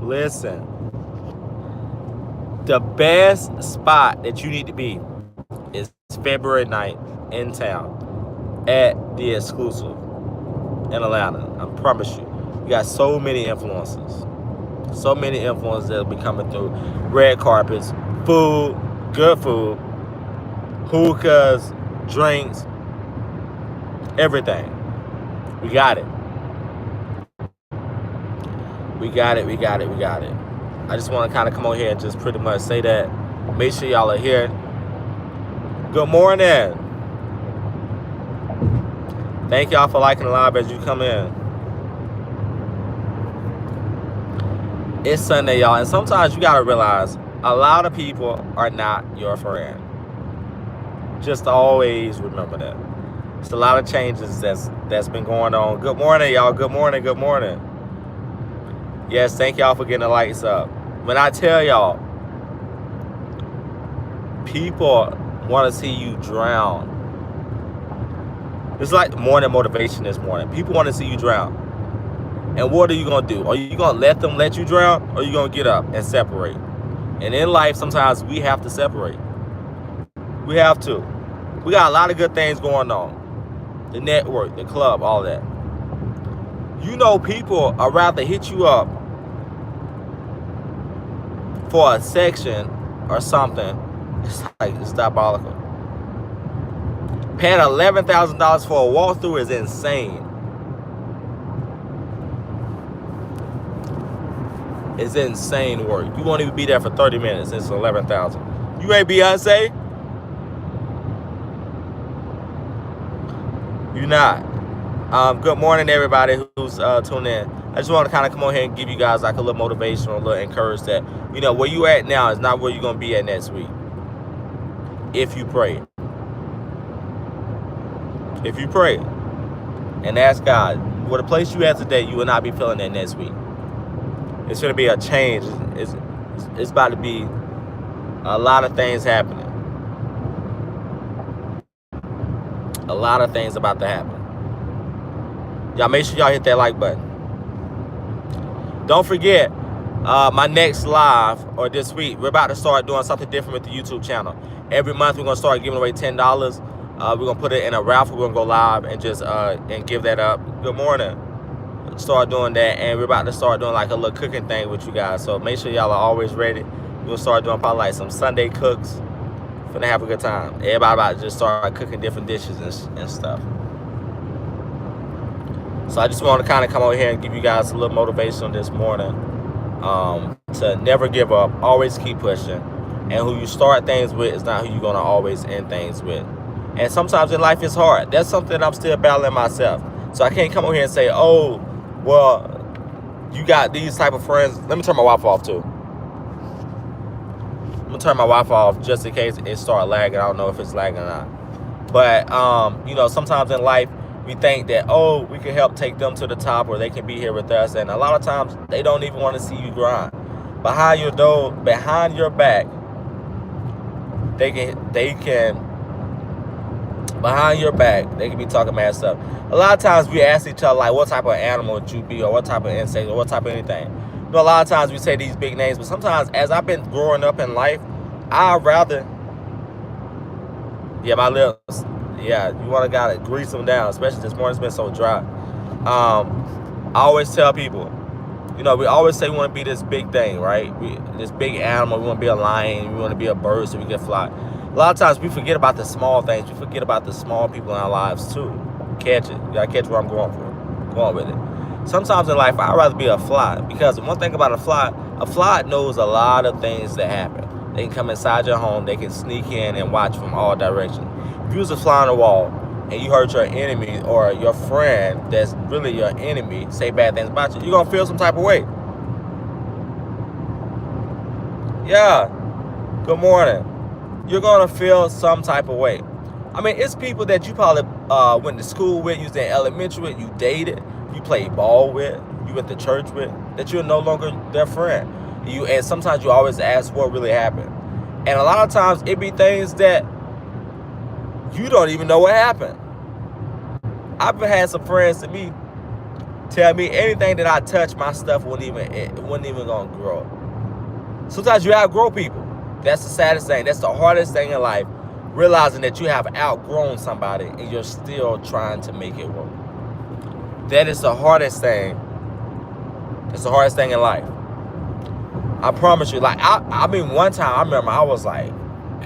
Listen, the best spot that you need to be is February 9th in town at the Exclusive in Atlanta. I promise you. You got so many influencers. So many influencers that will be coming through. Red carpets, food, good food, hookahs, drinks, everything. We got it. We got it. We got it. We got it. I just want to kind of come on here and just pretty much say that. Make sure y'all are here. Good morning. Thank y'all for liking the live as you come in. It's Sunday, y'all, and sometimes you gotta realize a lot of people are not your friend. Just always remember that. It's a lot of changes that's been going on. Good morning, y'all. Good morning. Good morning. Yes, thank y'all for getting the lights up. When I tell y'all, people want to see you drown. It's like morning motivation this morning. People want to see you drown. And what are you going to do? Are you going to let them let you drown? Or are you going to get up and separate? And in life, sometimes we have to separate. We have to. We got a lot of good things going on. The network, the club, all that. You know, people are rather hit you up for a section or something. It's diabolical. Paying $11,000 for a walkthrough is insane. It's insane work. You won't even be there for 30 minutes. It's $11,000. You ain't Beyonce. You're not. Good morning, everybody who's tuning in. I just want to kind of come on here and give you guys like a little motivation or a little encouragement that, you know, where you at now is not where you're going to be at next week. If you pray. If you pray and ask God, well, the place you at today, you will not be feeling that next week. It's going to be a change. It's about to be a lot of things happening. A lot of things about to happen. Y'all make sure y'all hit that like button. Don't forget, my next live, or this week, we're about to start doing something different with the YouTube channel. Every month, we're going to start giving away $10. We're going to put it in a raffle. We're going to go live and just and give that up. Good morning. Start doing that, and we're about to start doing like a little cooking thing with you guys. So make sure y'all are always ready. We'll start doing probably like some Sunday cooks. Finna have a good time. Everybody about to just start cooking different dishes and stuff. So I just want to kind of come over here and give you guys a little motivation this morning to never give up, always keep pushing. And who you start things with is not who you're going to always end things with. And sometimes in life it's hard. That's something I'm still battling myself. So I can't come over here and say, oh, well, you got these type of friends. Let me turn my Wi-Fi off too. I'm going to turn my Wi-Fi off just in case it start lagging. I don't know if it's lagging or not. But, you know, sometimes in life, we think that, oh, we can help take them to the top or they can be here with us. And a lot of times they don't even want to see you grind. Behind your door, behind your back, they can behind your back, they can be talking mad stuff. A lot of times we ask each other, like, what type of animal would you be, or what type of insect, or what type of anything. You know, a lot of times we say these big names, but sometimes as I've been growing up in life, I'd rather, yeah, my lips, yeah, you want to gotta grease them down, especially this morning's been so dry. I always tell people, you know, we always say we want to be this big thing, right? This big animal, we want to be a lion, we want to be a bird so we can fly. A lot of times we forget about the small things. We forget about the small people in our lives too. Catch it. You gotta catch where I'm going with it. Sometimes in life, I'd rather be a fly, because one thing about a fly knows a lot of things that happen. They can come inside your home. They can sneak in and watch from all directions. If you was a fly on the wall and you heard your enemy or your friend that's really your enemy say bad things about you, you're gonna feel some type of way. Yeah. Good morning. You're going to feel some type of way. I mean, it's people that you probably went to school with, you was in elementary with, you dated, you played ball with, you went to church with, that you're no longer their friend. And sometimes you always ask what really happened. And a lot of times it be things that you don't even know what happened. I've had some friends to me tell me anything that I touch, my stuff it wouldn't even gonna grow. Sometimes you outgrow people. That's the saddest thing. That's the hardest thing in life. Realizing that you have outgrown somebody and you're still trying to make it work. That is the hardest thing. It's the hardest thing in life. I promise you. Like, I mean, one time I remember I was like,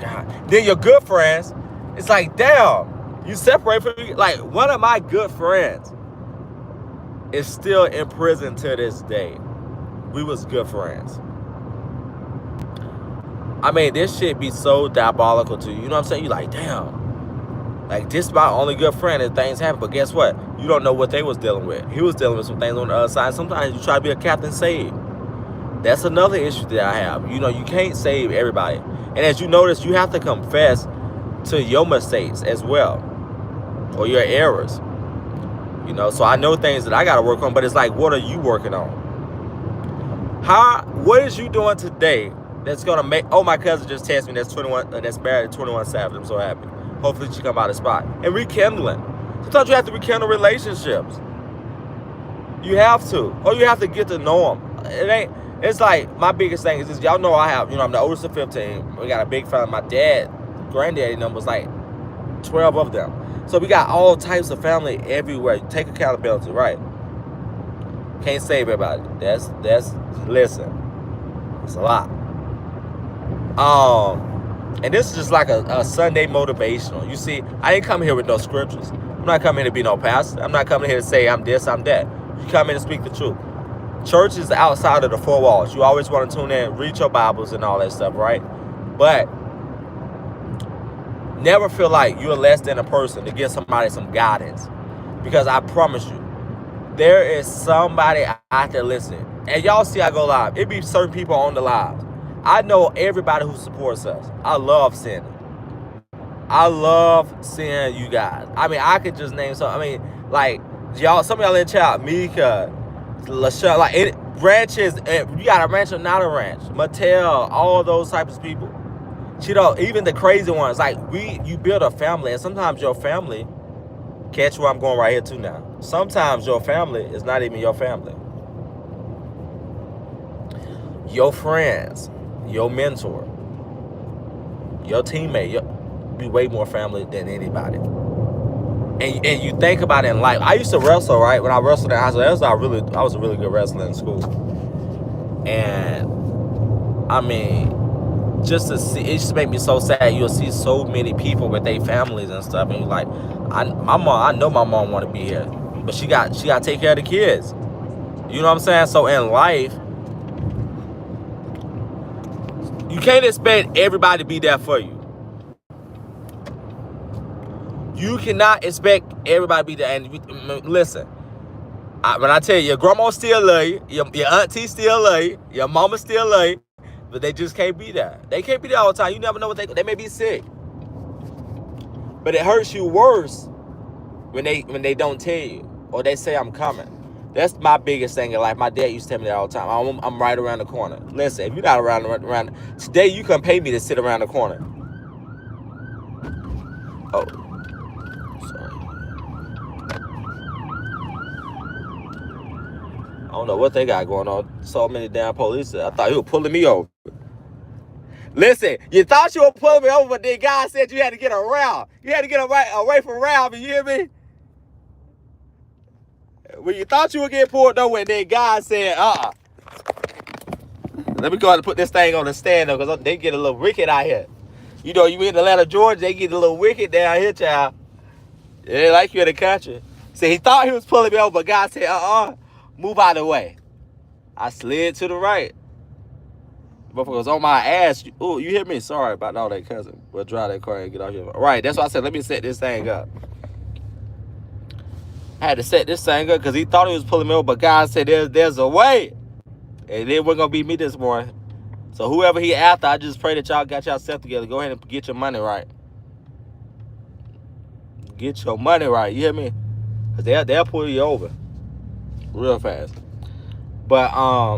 God. Then your good friends, it's like, damn, you separate from me. Like, one of my good friends is still in prison to this day. We was good friends. I mean, this shit be so diabolical to you. You know what I'm saying? You like, damn. Like, this is my only good friend and things happen. But guess what? You don't know what they was dealing with. He was dealing with some things on the other side. Sometimes you try to be a captain save. That's another issue that I have. You know, you can't save everybody. And as you notice, you have to confess to your mistakes as well. Or your errors. You know, so I know things that I got to work on. But it's like, what are you working on? What is you doing today that's gonna make? Oh, my cousin just texted me. That's 21. That's married at 21 Savage. I'm so happy. Hopefully she come out of the spot. And rekindling. Sometimes you have to rekindle relationships. You have to, or you have to get to know them. It ain't. It's like my biggest thing is this. Y'all know I have. You know, I'm the oldest of 15. We got a big family. My dad, granddaddy number was like 12 of them. So we got all types of family everywhere. You take accountability, right? Can't save everybody. That's listen. It's a lot. And this is just like a Sunday motivational. You see, I didn't come here with no scriptures. I'm not coming here to be no pastor. I'm not coming here to say I'm this, I'm that. You come in to speak the truth. Church is outside of the four walls. You always want to tune in, read your Bibles and all that stuff, right? But never feel like you're less than a person to give somebody some guidance. Because I promise you, there is somebody out there listening. And y'all see I go live. It be certain people on the lives. I know everybody who supports us. I love seeing it. I love seeing you guys. I mean, I could just name some. I mean, like, y'all, some of y'all in the chat, Mika, LaShawn, like, ranches, you got a ranch or not a ranch. Mattel, all those types of people. You know, even the crazy ones. Like, you build a family, and sometimes your family, catch where I'm going right here too now. Sometimes your family is not even your family. Your friends, your mentor, your teammate, be way more family than anybody. And you think about it in life. I used to wrestle, right? When I wrestled in high school, I was a really good wrestler in school. And I mean, just to see, it just make me so sad. You'll see so many people with their families and stuff, and you're like, I know my mom want to be here, but she got to take care of the kids. You know what I'm saying? So in life, you can't expect everybody to be there for you. You cannot expect everybody to be there. And listen, when I tell you, your grandma still love you, your auntie still love you, your mama still love you, but they just can't be there. They can't be there all the time. You never know what they may be sick. But it hurts you worse when they don't tell you or they say I'm coming. That's my biggest thing in life. My dad used to tell me that all the time. I'm right around the corner. Listen, if you're not around today, you can pay me to sit around the corner. Oh, sorry. I don't know what they got going on. So many damn police. I thought you were pulling me over. Listen, you thought you were pulling me over, but then God said you had to get around. You had to get away from Ralph. You hear me? When you thought you were getting pulled over, and then God said, let me go ahead and put this thing on the stand, though, because they get a little wicked out here. You know, you in Atlanta, Georgia, they get a little wicked down here, child. They ain't like you in the country. See, he thought he was pulling me over, but God said, move out of the way. I slid to the right. Motherfucker was on my ass. Oh, you hear me? Sorry about all that, cousin. We'll drive that car and get out here. Right, that's why I said, let me set this thing up. I had to set this thing up because he thought he was pulling me over, but God said there's a way. And it wasn't going to be me this morning. So whoever he after, I just pray that y'all got yourself together. Go ahead and get your money right. Get your money right. You hear me? Because they'll pull you over real fast. But,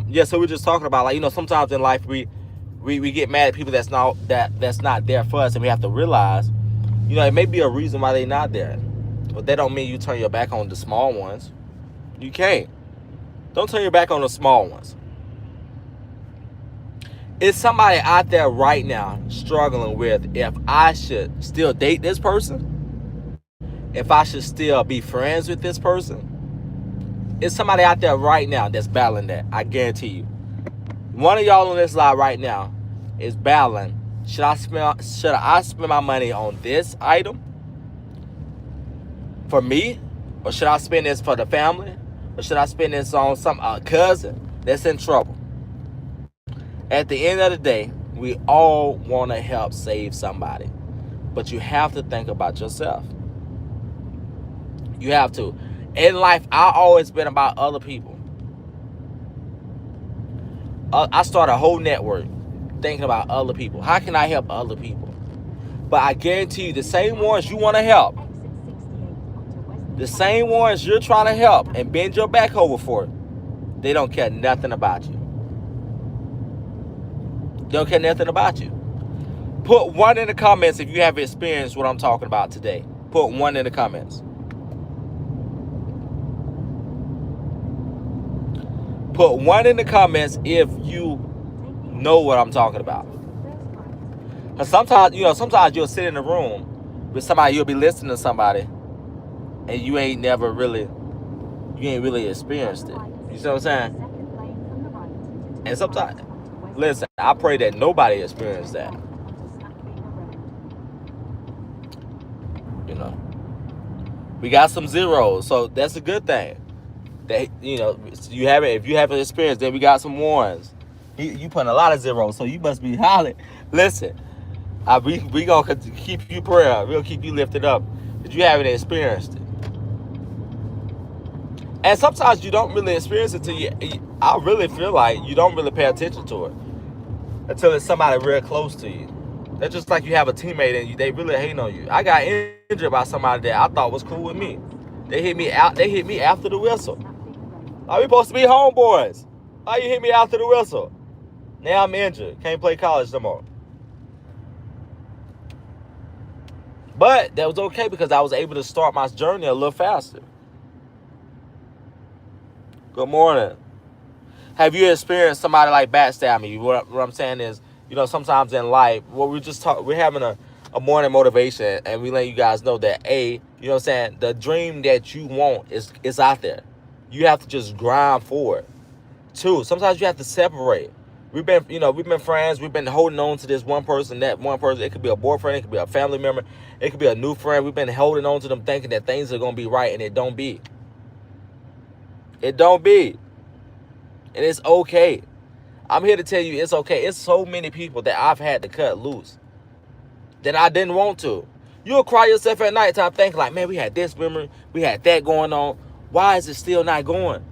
yeah, so we're just talking about, like, you know, sometimes in life we get mad at people that's not there for us, and we have to realize, you know, it may be a reason why they're not there. But that don't mean you turn your back on the small ones. You can't. Don't turn your back on the small ones. Is somebody out there right now struggling with if I should still date this person? If I should still be friends with this person? Is somebody out there right now that's battling that? I guarantee you. One of y'all on this live right now is battling. Should I spend my money on this item for me? Or should I spend this for the family? Or should I spend this on some cousin that's in trouble? At the end of the day, we all want to help save somebody. But you have to think about yourself. You have to. In life, I've always been about other people. I started a whole network thinking about other people. How can I help other people? But I guarantee you, the same ones you want to help, the same ones you're trying to help and bend your back over for, they don't care nothing about you. They don't care nothing about you. Put one in the comments if you have experienced what I'm talking about today. Put one in the comments. Put one in the comments if you know what I'm talking about. Because sometimes you'll sit in a room with somebody, you'll be listening to somebody, and you ain't really experienced it. You see what I'm saying? And sometimes, listen, I pray that nobody experienced that. You know, we got some zeros, so that's a good thing. That if you haven't experienced, then we got some ones. You putting a lot of zeros, so you must be hollering. Listen, we gonna keep you prayer. We'll keep you lifted up, but you haven't experienced it. And sometimes you don't really experience it I really feel like you don't really pay attention to it until it's somebody real close to you. That's just like you have a teammate and they really hating on you. I got injured by somebody that I thought was cool with me. They hit me after the whistle. Are we supposed to be homeboys? Why you hit me after the whistle? Now I'm injured. Can't play college no more. But that was okay because I was able to start my journey a little faster. Good morning. Have you experienced somebody like backstabbing you? What I'm saying is, sometimes in life, we're having a morning motivation, and we let you guys know that the dream that you want is out there. You have to just grind for it. 2, sometimes you have to separate. We've been friends. We've been holding on to this one person, that one person. It could be a boyfriend. It could be a family member. It could be a new friend. We've been holding on to them thinking that things are going to be right, and it don't be. It don't be. And it's okay. I'm here to tell you it's okay. It's so many people that I've had to cut loose that I didn't want to. You'll cry yourself at night time thinking like, man, we had this memory. We had that going on. Why is it still not going?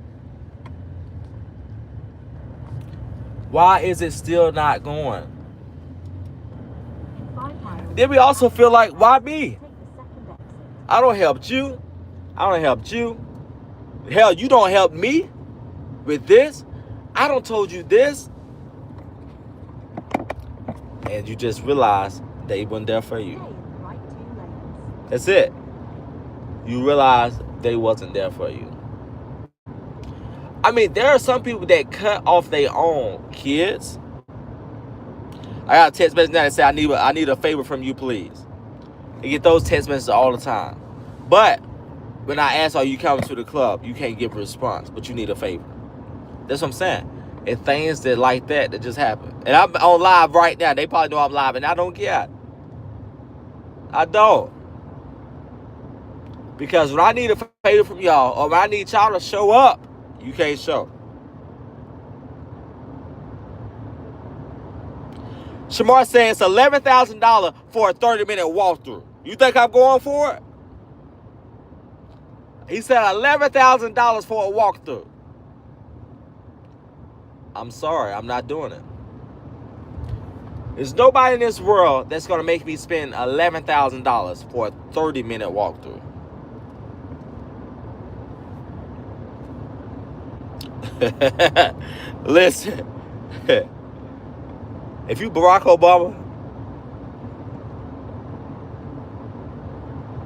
Why is it still not going? Then we also feel like, why me? I don't help you. I don't help you. Hell, you don't help me with this. I don't told you this. And you just realize they weren't there for you. That's it. You realize they wasn't there for you. I mean, there are some people that cut off their own kids. I got a text message now that say, I need a favor from you, please. You get those text messages all the time. But when I ask, are you coming to the club? You can't give a response, but you need a favor. That's what I'm saying. And things that just happen. And I'm on live right now. They probably know I'm live, and I don't care. I don't. Because when I need a favor from y'all, or when I need y'all to show up, you can't show. Shamar saying it's $11,000 for a 30-minute walkthrough. You think I'm going for it? He said $11,000 for a walkthrough. I'm sorry, I'm not doing it. There's nobody in this world that's going to make me spend $11,000 for a 30-minute walkthrough. Listen, if you Barack Obama,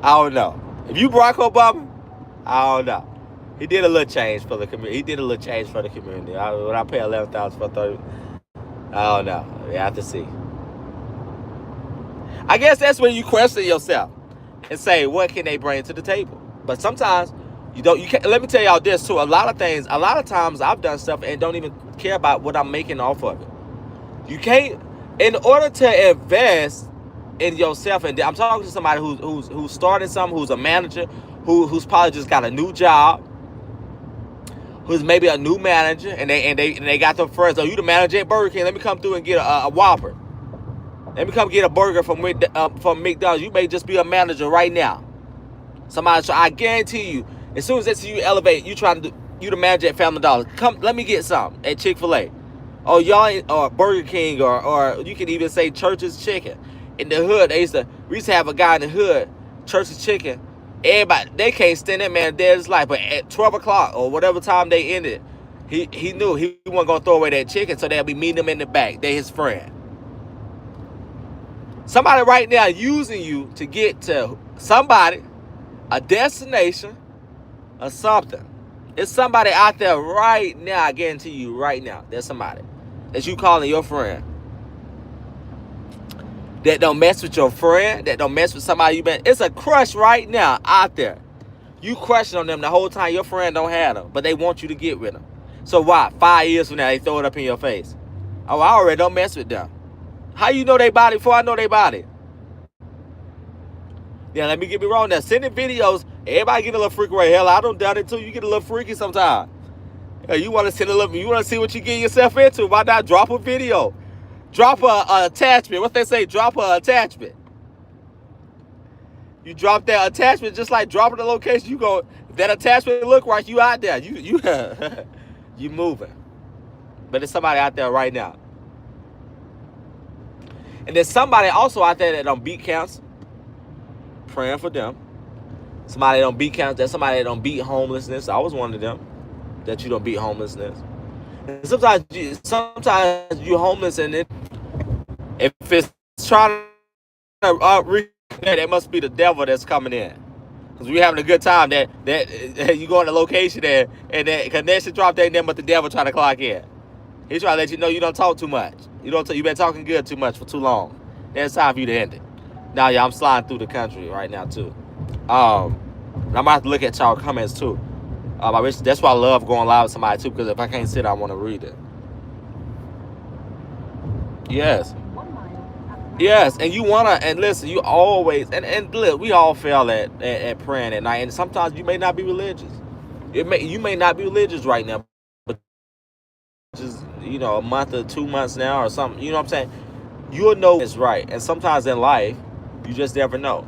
I don't know. If you Barack Obama, I don't know. He did a little change for the community. He did a little change for the community. When I pay 11,000 for 30, I don't know. You have to see. I guess that's when you question yourself and say, what can they bring to the table? But sometimes you don't. You can't. Let me tell y'all this too. A lot of times I've done stuff and don't even care about what I'm making off of it. You can't. In order to invest in yourself, and I'm talking to somebody who's starting something, who's a manager, who's probably just got a new job, who's maybe a new manager, and they got their friends. Oh, you the manager at Burger King? Let me come through and get a Whopper. Let me come get a burger from McDonald's. You may just be a manager right now. Somebody, I guarantee you, as soon as they see you elevate, you the manager at Family Dollar. Come, let me get some at Chick-fil-A. Oh, y'all, or Burger King, or you can even say Church's Chicken. In the hood, we used to have a guy in the hood, Church's Chicken. Everybody, they can't stand that man dead his life. But at 12 o'clock or whatever time they ended, he knew he wasn't going to throw away that chicken, so they'll be meeting him in the back. They his friend. Somebody right now using you to get to somebody, a destination, or something. It's somebody out there right now, I guarantee you right now, there's somebody that you calling your friend that don't mess with your friend, that don't mess with somebody you been. It's a crush right now out there. You crushing on them the whole time your friend don't have them, but they want you to get with them. So why? 5 years from now, they throw it up in your face. Oh, I already don't mess with them. How you know they body before I know they body? Yeah, let me get me wrong now. Sending videos, everybody get a little freaky right. Hell, I don't doubt it too. You get a little freaky sometimes. You want to send a little, you want to see what you get yourself into. Why not drop a video? Drop a attachment. What they say, drop a attachment. You drop that attachment just like dropping the location. You go, if that attachment look right, you out there. You you moving. But there's somebody out there right now. And there's somebody also out there that don't beat cancer. Praying for them. Somebody that don't beat cancer. There's somebody that don't beat homelessness. I was one of them that you don't beat homelessness. And sometimes you're homeless, and if it's trying to reach that, it must be the devil that's coming in. Because we're having a good time that you go on the location there, and that connection dropped ain't nothing but the devil trying to clock in. He's trying to let you know you don't talk too much. You've been talking good too much for too long. It's time for you to end it. Now, yeah, I'm sliding through the country right now too. I'm gonna have to look at y'all comments too. That's why I love going live with somebody too, because if I can't sit, I want to read it. Yes. Yes, and you wanna, and listen, you always, and look, we all fail at praying at night, and sometimes you may not be religious. You may not be religious right now, but just a month or 2 months now or something. You know what I'm saying? You'll know it's right, and sometimes in life, you just never know.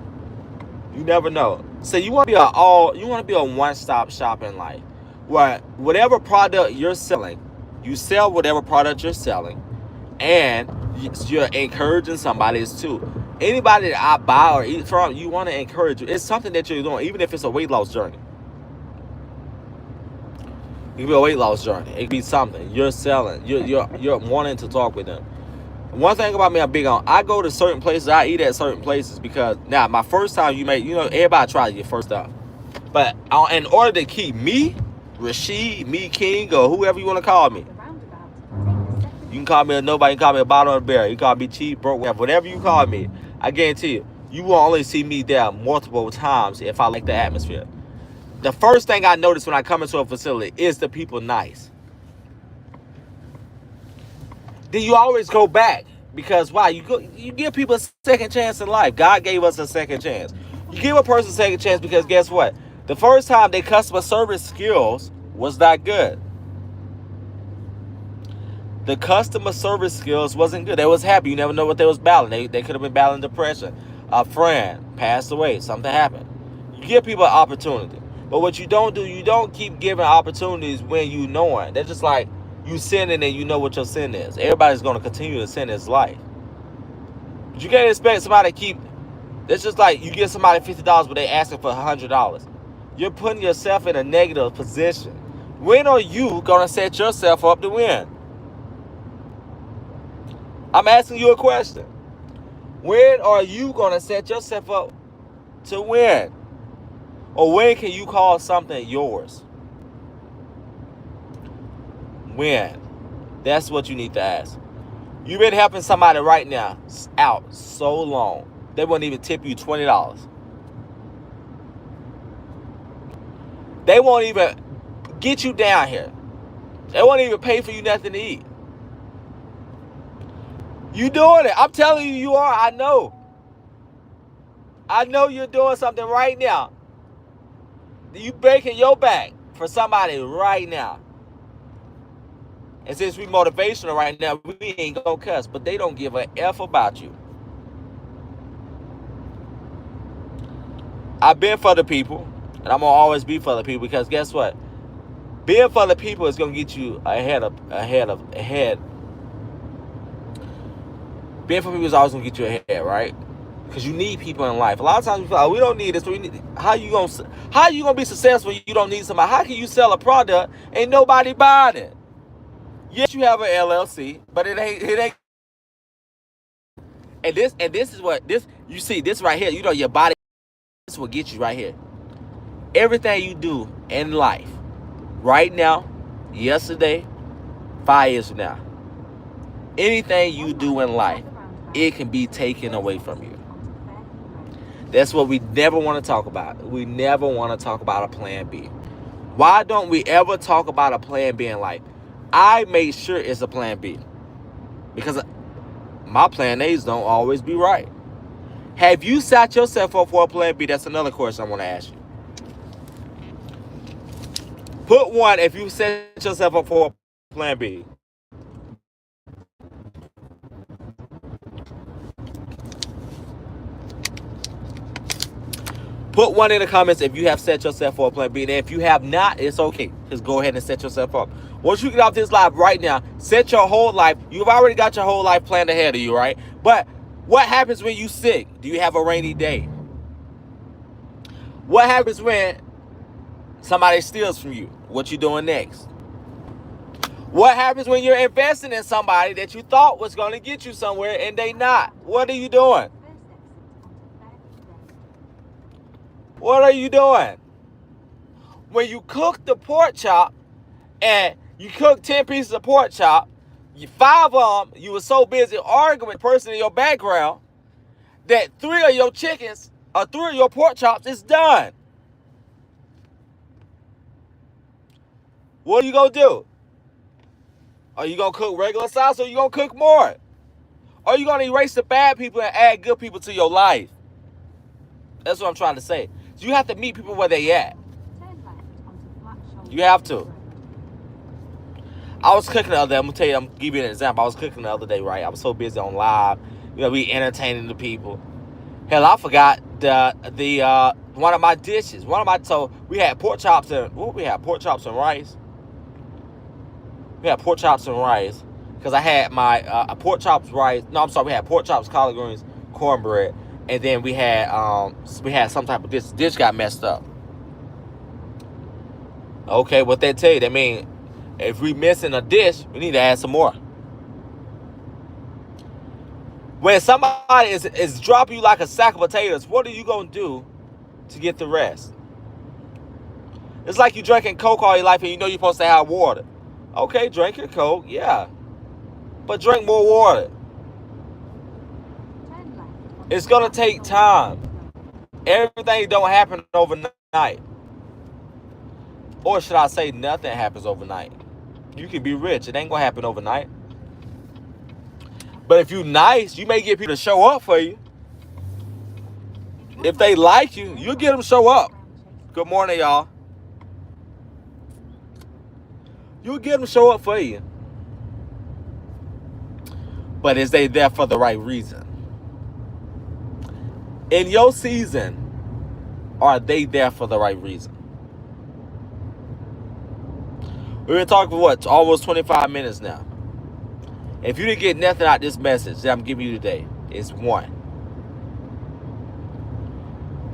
You never know. So you want to be a one-stop shop in life, where whatever product you're selling, you sell whatever product you're selling, and you're encouraging somebody else too. Anybody that I buy or eat from, you want to encourage you. It's something that you're doing, even if it's a weight loss journey. It could be a weight loss journey. It could be something you're selling. You're wanting to talk with them. One thing about me, I'm big on. I go to certain places. I eat at certain places because now my first time everybody tries your first stuff, but in order to keep me, Rashid, me King, or whoever you want to call me. You can call me a nobody, you can call me a bottom of a barrel, you can call me cheap, broke, whatever you call me. I guarantee you will only see me there multiple times if I like the atmosphere. The first thing I notice when I come into a facility is the people nice. Then you always go back because why? You give people a second chance in life. God gave us a second chance. You give a person a second chance because guess what? The first time their customer service skills was not good. The customer service skills wasn't good. They was happy. You never know what they was battling. They could have been battling depression. A friend passed away. Something happened. You give people an opportunity. But what you don't do, you don't keep giving opportunities when you know it. They're just like you sinning and you know what your sin is. Everybody's going to continue to sin in his life. But you can't expect somebody to keep. It's just like you give somebody $50, but they asking for $100. You're putting yourself in a negative position. When are you going to set yourself up to win? I'm asking you a question. When are you going to set yourself up to win? Or when can you call something yours? When? That's what you need to ask. You've been helping somebody right now out so long, they won't even tip you $20. They won't even get you down here. They won't even pay for you nothing to eat. You doing it. I'm telling you, you are. I know. I know you're doing something right now. You breaking your back for somebody right now. And since we motivational right now, we ain't gonna cuss, but they don't give a F about you. I've been for the people, and I'm gonna always be for the people, because guess what? Being for the people is gonna get you ahead. Being for people is always gonna get you ahead, right? Because you need people in life. A lot of times we feel like, we don't need this. We need. How you gonna be successful if you don't need somebody? How can you sell a product and nobody buying it? Yes, you have an LLC, but it ain't. And this is what you see. This right here, your body. This will get you right here. Everything you do in life, right now, yesterday, 5 years from now, anything you do in life, it can be taken away from you. That's what we never want to talk about. We never want to talk about a plan B. Why don't we ever talk about a plan B in life? I make sure it's a plan B, because my plan A's don't always be right. Have you set yourself up for a plan B? That's another question I want to ask you. Put one if you set yourself up for a plan B. Put one in the comments if you have set yourself for a plan B. And if you have not, it's okay. Just go ahead and set yourself up. Once you get off this live right now, set your whole life. You've already got your whole life planned ahead of you, right? But what happens when you sick? Do you have a rainy day? What happens when somebody steals from you? What you doing next? What happens when you're investing in somebody that you thought was going to get you somewhere and they not? What are you doing? What are you doing? When you cook the pork chop and you cook 10 pieces of pork chop, 5 of them, you were so busy arguing with the person in your background that 3 of your chickens or 3 of your pork chops is done. What are you going to do? Are you going to cook regular size, or are you going to cook more? Or are you going to erase the bad people and add good people to your life? That's what I'm trying to say. So you have to meet people where they at. You have to. I was cooking the other day. I'm going to tell you, I'm going to give you an example. I was cooking the other day, right? I was so busy on live. We entertaining the people. Hell, I forgot the one of my dishes. So we had pork chops and, we had pork chops and rice. We had pork chops and rice. Because I had my pork chops, rice. No, I'm sorry. We had pork chops, collard greens, cornbread. And then we had some type of dish. Dish got messed up. Okay, what they tell you? That mean if we missing a dish, we need to add some more. When somebody is dropping you like a sack of potatoes, what are you gonna do to get the rest? It's like you drinking Coke all your life and you know you're supposed to have water. Okay, drink your Coke, yeah, but drink more water. It's gonna take time. Everything don't happen overnight. Or should I say, nothing happens overnight. You can be rich. It ain't gonna happen overnight. But if you nice, you may get people to show up for you. If they like you, you'll get them to show up. Good morning, y'all. You'll get them to show up for you. But is they there for the right reason? In your season, are they there for the right reason? We've been talking for what? Almost 25 minutes now. If you didn't get nothing out of this message that I'm giving you today, it's 1.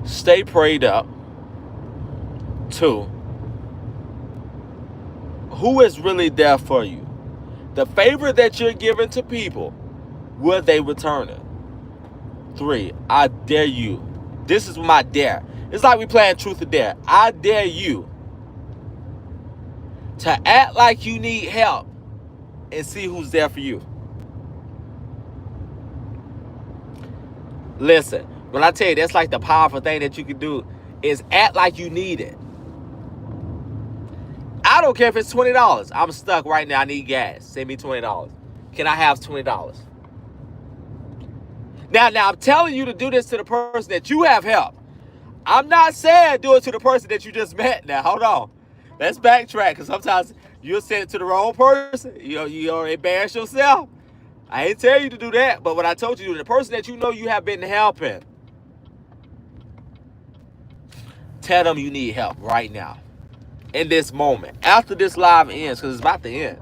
Stay prayed up. 2. Who is really there for you? The favor that you're giving to people, will they return it? 3, I dare you. This is my dare. It's like we playing truth or dare. I dare you to act like you need help and see who's there for you. Listen, when I tell you that's like the powerful thing that you can do is act like you need it. I don't care if it's $20. I'm stuck right now. I need gas. Send me $20. Can I have $20? Now I'm telling you to do this to the person that you have helped. I'm not saying do it to the person that you just met. Now, hold on. Let's backtrack, because sometimes you'll send it to the wrong person. You'll embarrass yourself. I ain't tell you to do that, but what I told you to do, the person that you know you have been helping, tell them you need help right now. In this moment. After this live ends, because it's about to end.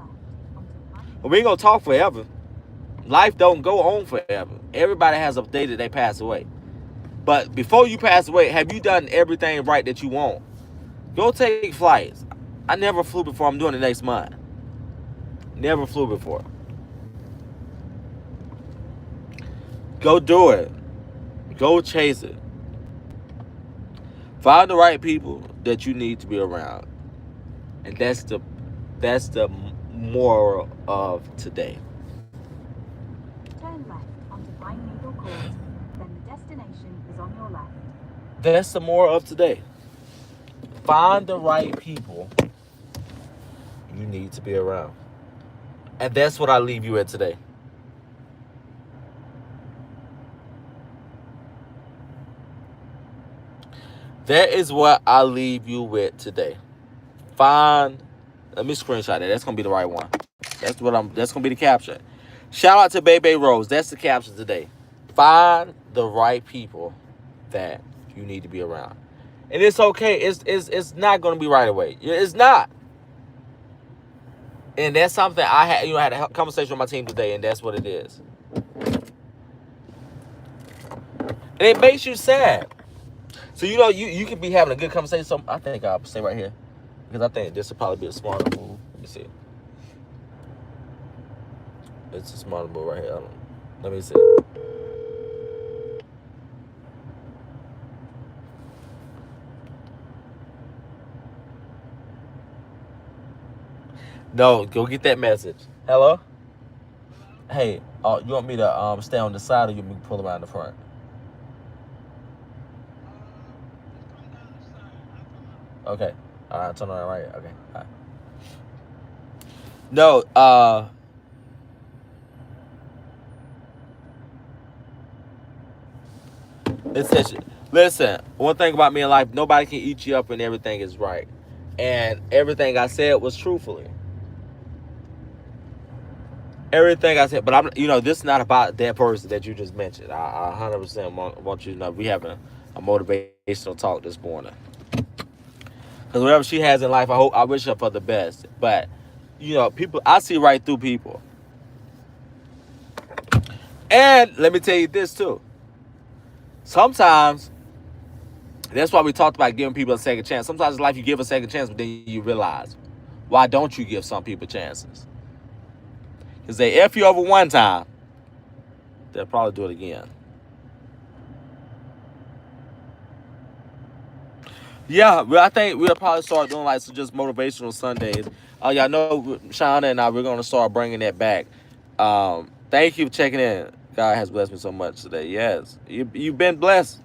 We ain't going to talk forever. Life don't go on forever. Everybody has a day that they pass away. But before you pass away, have you done everything right that you want? Go take flights. I never flew before. I'm doing it next month. Never flew before. Go do it. Go chase it. Find the right people that you need to be around. And that's the moral of today. Turn left onto Pine Needle Court. Then the destination is on your left. That's the moral of today. Find the right people you need to be around. And that's what I leave you at today. That is what I leave you with today. Let me screenshot that. That's gonna be the right one. That's gonna be the caption. Shout out to Bebe Rose. That's the caption today. Find the right people that you need to be around. And it's okay. It's not gonna be right away. It's not. And that's something I had a conversation with my team today, and that's what it is. And it makes you sad. So you could be having a good conversation. So I think I'll stay right here, because I think this will probably be a smarter move. Let me see. It's a smarter move right here. Let me see. No, go get that message. Hello? Hey, you want me to stay on the side, or you want me to pull around the front? Okay. All right, turn around right here. Okay. All right. No, listen, one thing about me in life, nobody can eat you up and everything is right. And everything I said was truthfully. Everything I said, but this is not about that person that you just mentioned. I 100% want you to know we having a motivational talk this morning. Because whatever she has in life, I wish her for the best. But, people, I see right through people. And let me tell you this too. Sometimes, that's why we talked about giving people a second chance. Sometimes in life you give a second chance, but then you realize, why don't you give some people chances? Because they F you over one time, they'll probably do it again. Yeah, well, I think we'll probably start doing like some just motivational Sundays. Y'all know Shauna and I, we're going to start bringing that back. Thank you for checking in. God has blessed me so much today. Yes, you've been blessed.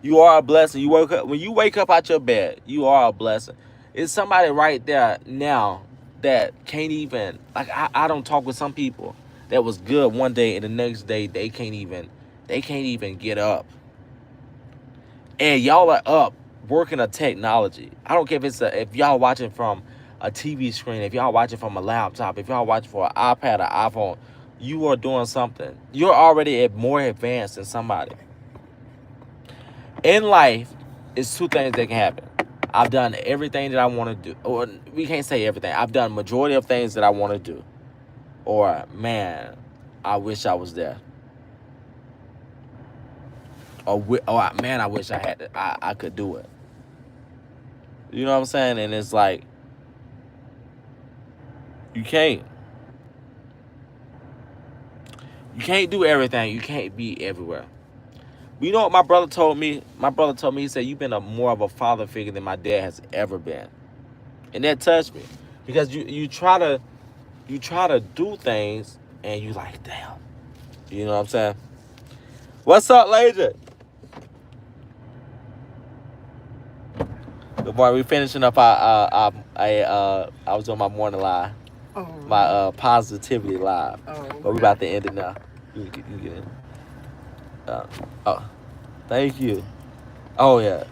You are a blessing. When you wake up out your bed, you are a blessing. It's somebody right there now that can't even, like, I don't talk with some people that was good one day and the next day they can't even get up. And y'all are up working a technology. I don't care if y'all watching from a TV screen, if y'all watching from a laptop, if y'all watching for an iPad or iPhone, you are doing something. You're already more advanced than somebody. In life, it's two things that can happen. I've done everything that I want to do. Or we can't say everything. I've done majority of things that I want to do. Or, man, I wish I was there. Or man, I wish I could do it. You know what I'm saying? And it's like, you can't. You can't do everything. You can't be everywhere. But you know what my brother told me? My brother told me, he said, you've been more of a father figure than my dad has ever been. And that touched me. Because you try to you try to do things and you like, damn. You know what I'm saying? What's up, Laser? Good morning. We finishing up I was on my morning live, my positivity live, but we about to end it now. You get in. Oh, thank you. Oh yeah.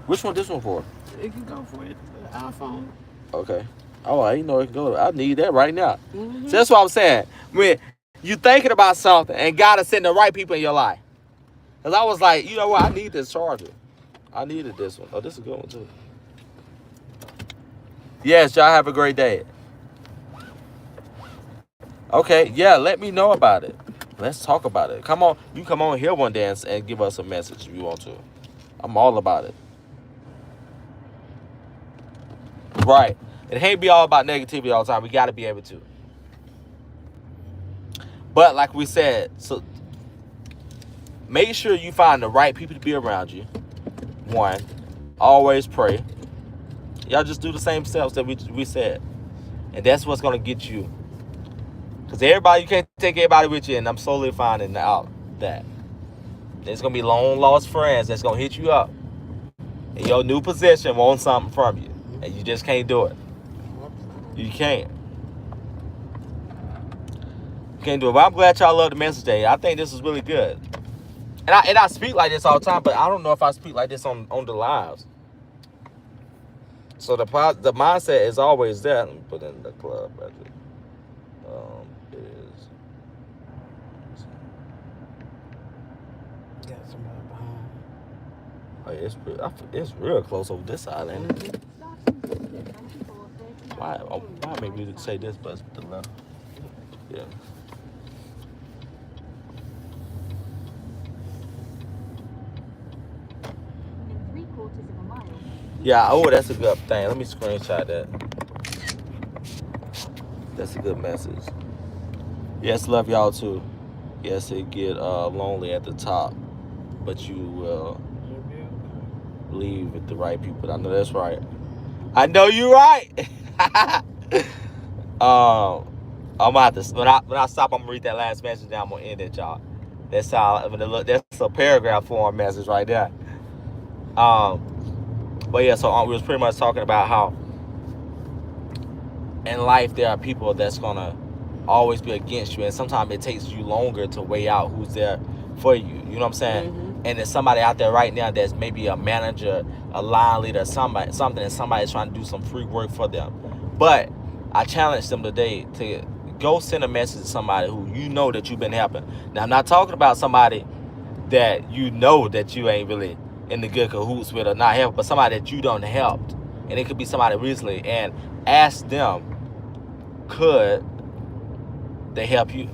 Which one? This one for? It can go for it. The iPhone. Okay. Oh, I didn't know it can go. I need that right now. So that's what I'm saying. When you thinking about something and gotta send the right people in your life. Cause I was like, you know what? I need this charger. I needed this one. Oh, this is a good one too. Yes, y'all have a great day. Okay, yeah, let me know about it. Let's talk about it. Come on, you come on here one day and give us a message if you want to. I'm all about it. Right. It can't be all about negativity all the time. We got to be able to. But like we said, so make sure you find the right people to be around you. One, always pray. Y'all just do the same steps that we said. And that's what's going to get you. Because everybody, you can't take everybody with you. And I'm slowly finding out that there's going to be long lost friends that's going to hit you up. And your new position wants something from you. And you just can't do it. You can't. You can't do it. But I'm glad y'all love the message today. I think this is really good. And I speak like this all the time, but I don't know if I speak like this on the lives. So the mindset is always there. Let me put in the club. It is. Got somebody behind. Oh, it's real close over this side, ain't it? Why maybe we say this, but the left? Yeah. In 3/4 of a mile. Yeah, oh, that's a good thing. Let me screenshot that. That's a good message. Yes, love y'all too. Yes, it get lonely at the top, but you will leave with the right people. I know that's right. I know you're right. I'm gonna have to when I stop. I'm gonna read that last message. Now I'm gonna end it, y'all. That's how. That's a paragraph form message right there. But yeah, so we was pretty much talking about how in life there are people that's gonna always be against you, and sometimes it takes you longer to weigh out who's there for you. You know what I'm saying? Mm-hmm. And there's somebody out there right now that's maybe a manager, a line leader, something, and somebody's trying to do some free work for them. But I challenged them today to go send a message to somebody who you know that you've been helping. Now I'm not talking about somebody that you know that you ain't really in the good cahoots with or not help, but somebody that you done helped. And it could be somebody recently, and ask them, could they help you?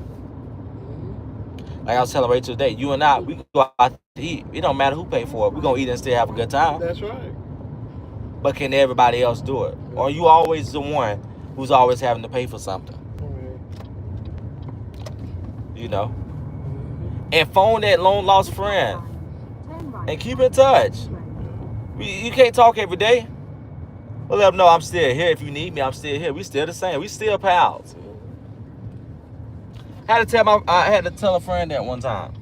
Like I was telling Rachel today, you and I, we go out to eat. It don't matter who pay for it. We're going to eat and still have a good time. That's right. But can everybody else do it? Or are you always the one who's always having to pay for something? You know? And phone that long lost friend. And keep in touch. You can't talk every day. Well, let them know I'm still here. If you need me, I'm still here. We still the same. We still pals. I had to tell a friend that one time.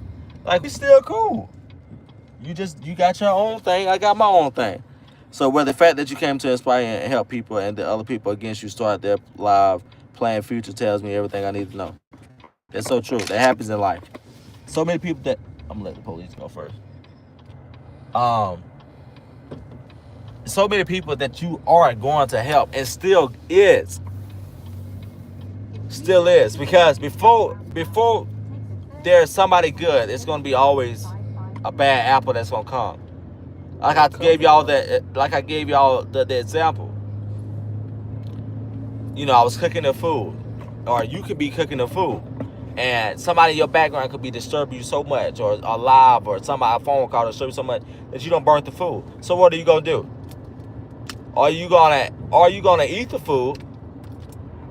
Like, we still cool. You got your own thing. I got my own thing. So where the fact that you came to inspire and help people and the other people against you start their live playing future tells me everything I need to know. That's so true. That happens in life. So many people that I'm gonna let the police go first. So many people that you are going to help and still is because before there's somebody good, it's gonna be always a bad apple that's gonna come. Like I gave y'all the example. You know, I was cooking the food, or you could be cooking the food, and somebody in your background could be disturbing you so much, or live, or somebody a phone call disturb you so much that you don't burn the food. So what are you gonna do? Are you gonna eat the food,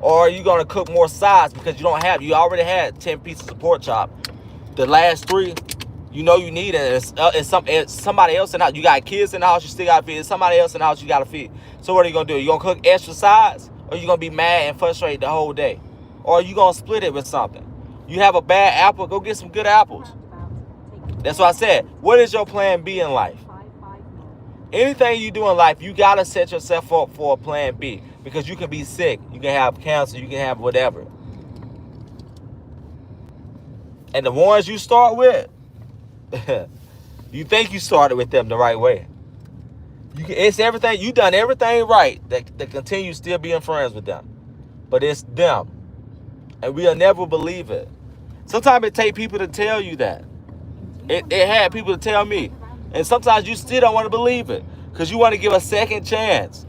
or are you gonna cook more sides because you already had 10 pieces of pork chop? The last 3, you know you need it. It's somebody else in the house. You got kids in the house, you still gotta feed. It's somebody else in the house you gotta feed. So what are you gonna do? You gonna cook extra sides, or Or you going to be mad and frustrated the whole day? Or you going to split it with something? You have a bad apple, go get some good apples. That's what I said. What is your plan B in life? Anything you do in life, you got to set yourself up for a plan B. Because you can be sick. You can have cancer. You can have whatever. And the ones you start with, you think you started with them the right way. It's everything. You done everything right that continue still being friends with them. But it's them. And we'll never believe it. Sometimes it take people to tell you that. It had people to tell me. And sometimes you still don't want to believe it. Because you want to give a second chance.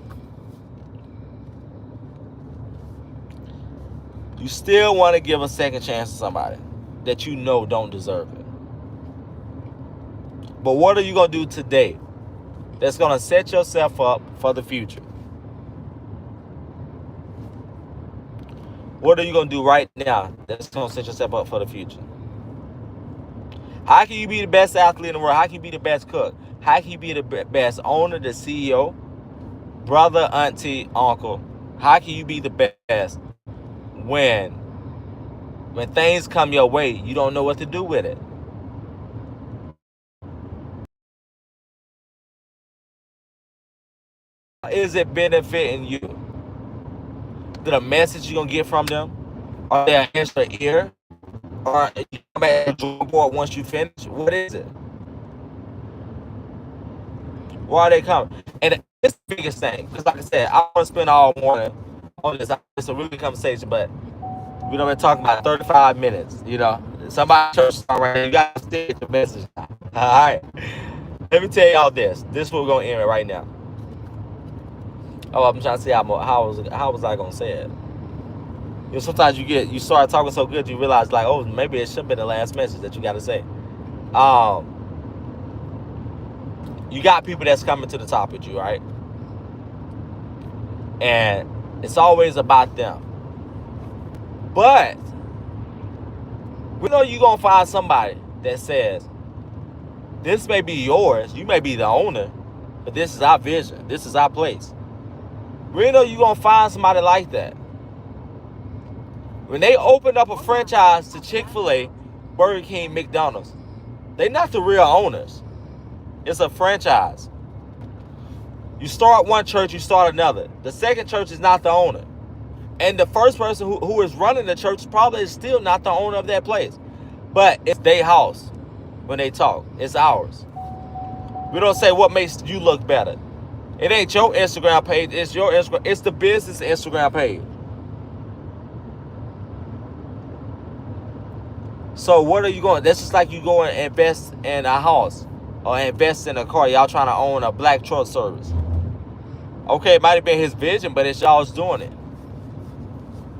You still want to give a second chance to somebody that you know don't deserve it. But what are you going to do today that's going to set yourself up for the future? What are you going to do right now that's going to set yourself up for the future? How can you be the best athlete in the world? How can you be the best cook? How can you be the best owner, the CEO, brother, auntie, uncle? How can you be the best when things come your way, you don't know what to do with it? Is it benefiting you? The message you're going to get from them? Are they against your ear? Or you come back to the drawing board once you finish? What is it? Why are they coming? And it's the biggest thing. Because like I said, I want to spend all morning on this. It's a really good conversation, but we don't been talking about 35 minutes. You know, somebody church right now, you got to stick the message. All right. Let me tell y'all this. This is what we're going to end right now. Oh, I'm trying to see how was I going to say it? You know, sometimes you start talking so good, you realize like, oh, maybe it should have been the last message that you got to say. You got people that's coming to the top with you, right? And it's always about them. But we know you're going to find somebody that says, this may be yours, you may be the owner, but this is our vision, this is our place. We know you're going to find somebody like that. When they open up a franchise to Chick-fil-A, Burger King, McDonald's, they're not the real owners. It's a franchise. You start one church, you start another. The second church is not the owner. And the first person who is running the church probably is still not the owner of that place. But it's their house when they talk. It's ours. We don't say what makes you look better. It ain't your Instagram page. It's your Instagram. It's the business Instagram page. So what are you going? That's just like you go and invest in a house or invest in a car. Y'all trying to own a black truck service. Okay, it might have been his vision, but it's y'all's doing it.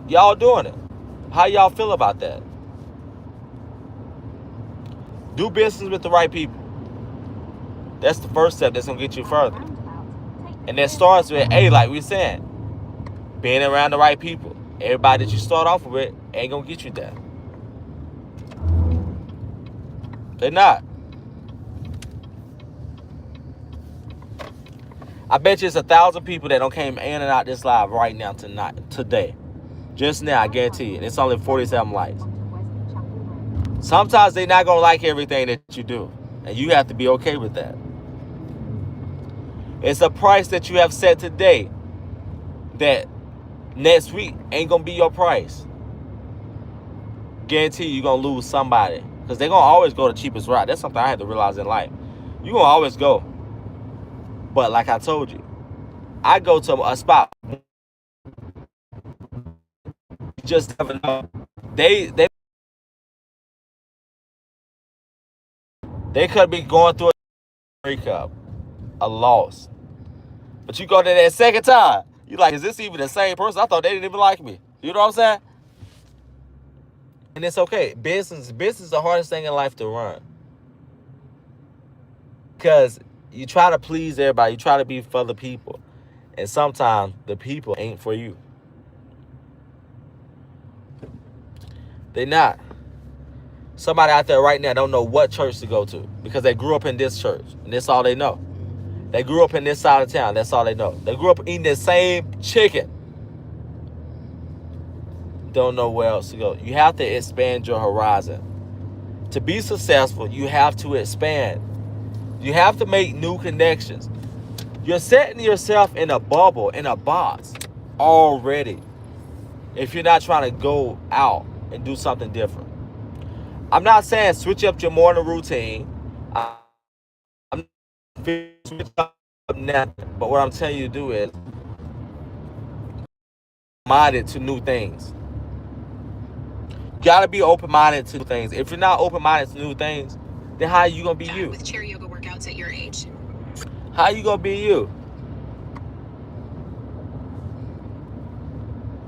Y'all doing it. How y'all feel about that? Do business with the right people. That's the first step that's going to get you further. And that starts with, hey, like we saying, being around the right people. Everybody that you start off with ain't going to get you there. They're not. I bet you it's 1,000 people that don't came in and out this live right now today. Just now, I guarantee you. And it's only 47 likes. Sometimes they're not going to like everything that you do. And you have to be okay with that. It's a price that you have set today that next week ain't going to be your price. Guarantee you're going to lose somebody. Because they're going to always go the cheapest route. That's something I had to realize in life. You're going to always go. But like I told you, I go to a spot. You just never know. They could be going through a breakup, a loss. But you go there that second time, you're like, is this even the same person? I thought they didn't even like me. You know what I'm saying? And it's okay. Business is the hardest thing in life to run. Because you try to please everybody. You try to be for the people. And sometimes the people ain't for you. They're not. Somebody out there right now don't know what church to go to because they grew up in this church. And that's all they know. They grew up in this side of town. That's all they know. They grew up eating the same chicken. don't know where else to go. You have to expand your horizon. To be successful, you have to expand. You have to make new connections. You're setting yourself in a bubble, in a box already, if you're not trying to go out and do something different. I'm not saying switch up your morning routine. I'm not switch up nothing. But what I'm telling you to do is minded to new things. You gotta be open-minded to new things. If you're not open-minded to new things, then how are you gonna be you? With chair yoga workouts at your age. How you gonna be you?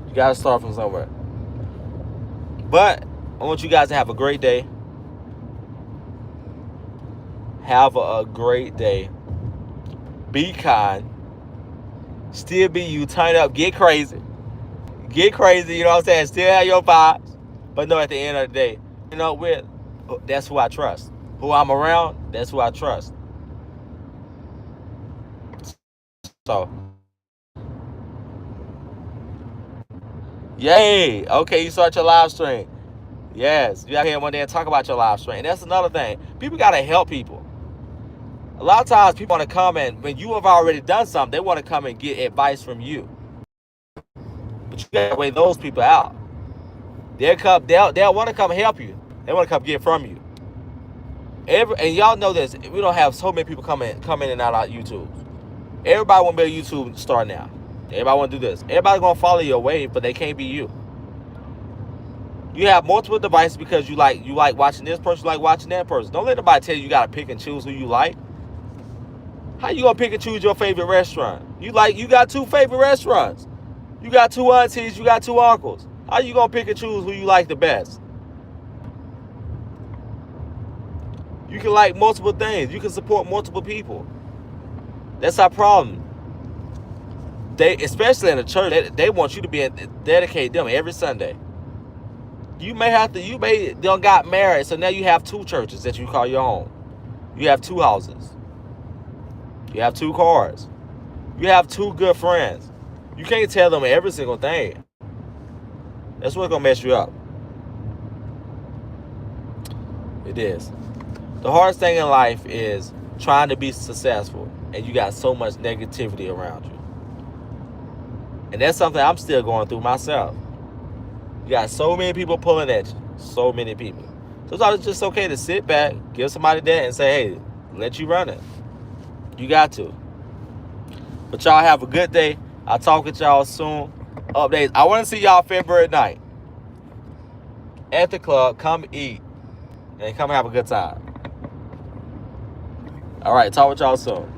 You gotta start from somewhere. But I want you guys to have a great day. Have a great day. Be kind. Still be you. Turn up. Get crazy. Get crazy. You know what I'm saying? Still have your vibes. But no, at the end of the day, you know, that's who I trust. Who I'm around, that's who I trust. So, yay. Okay, you start your live stream. Yes, you out here one day and talk about your live stream. And that's another thing. People got to help people. A lot of times people want to come and when you have already done something, they want to come and get advice from you. But you got to weigh those people out. They'll want to come help you. They want to come get from you. And y'all know this. We don't have so many people come in and out of YouTube. Everybody want to be a YouTube star now. Everybody want to do this. Everybody going to follow your wave, but they can't be you. You have multiple devices because you like watching this person, you like watching that person. Don't let nobody tell you got to pick and choose who you like. How you going to pick and choose your favorite restaurant? You got 2 favorite restaurants. You got 2 aunties, you got 2 uncles. How you going to pick and choose who you like the best? You can like multiple things. You can support multiple people. That's our problem. Especially in the church, they want you to dedicate them every Sunday. You may don't got married, so now you have 2 churches that you call your own. You have 2 houses. You have 2 cars. You have 2 good friends. You can't tell them every single thing. That's what's gonna mess you up. It is. The hardest thing in life is trying to be successful, and you got so much negativity around you. And that's something I'm still going through myself. You got so many people pulling at you. So many people. Sometimes it's just okay to sit back, give somebody that, and say, hey, let you run it. You got to. But y'all have a good day. I'll talk with y'all soon. Updates. I want to see y'all February 9th. At the club. Come eat. And come have a good time. All right. Talk with y'all soon.